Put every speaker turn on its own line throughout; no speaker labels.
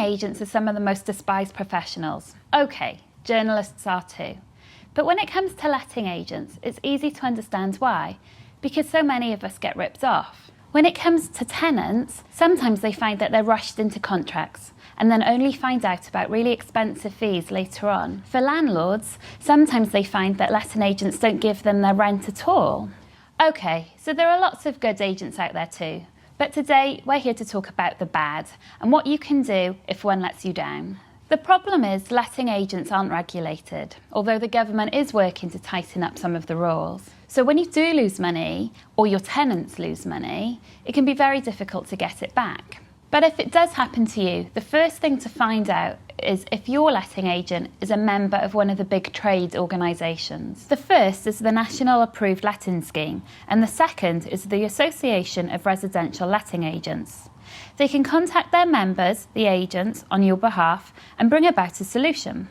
agents are some of the most despised professionals. Okay, journalists are too. But when it comes to letting agents, it's easy to understand why, because so many of us get ripped off. When it comes to tenants, sometimes they find that they're rushed into contracts and then only find out about really expensive fees later on. For landlords, sometimes they find that letting agents don't give them their rent at all. Okay, so there are lots of good agents out there too. But today, we're here to talk about the bad and what you can do if one lets you down. The problem is letting agents aren't regulated, although the government is working to tighten up some of the rules. So when you do lose money, or your tenants lose money, it can be very difficult to get it back. But if it does happen to you, the first thing to find out is if your letting agent is a member of one of the big trade organisations. The first is the National Approved Letting Scheme, and the second is the Association of Residential Letting Agents. They can contact their members, the agents, on your behalf and bring about a solution.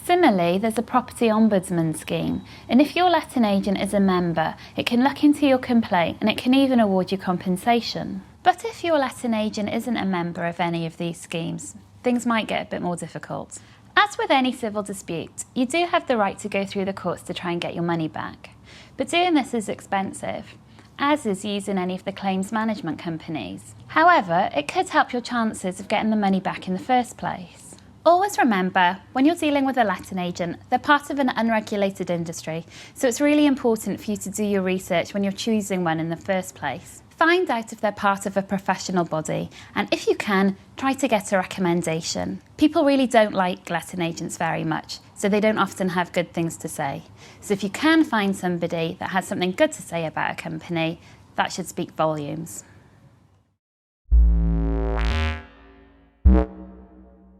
Similarly, there's a Property Ombudsman scheme, and if your letting agent is a member, it can look into your complaint and it can even award you compensation. But if your letting agent isn't a member of any of these schemes, things might get a bit more difficult. As with any civil dispute, you do have the right to go through the courts to try and get your money back. But doing this is expensive, as is using any of the claims management companies. However, it could help your chances of getting the money back in the first place. Always remember, when you're dealing with a letting agent, they're part of an unregulated industry, so it's really important for you to do your research when you're choosing one in the first place. Find out if they're part of a professional body, and if you can, try to get a recommendation. People really don't like letting agents very much, so they don't often have good things to say. So if you can find somebody that has something good to say about a company, that should speak volumes.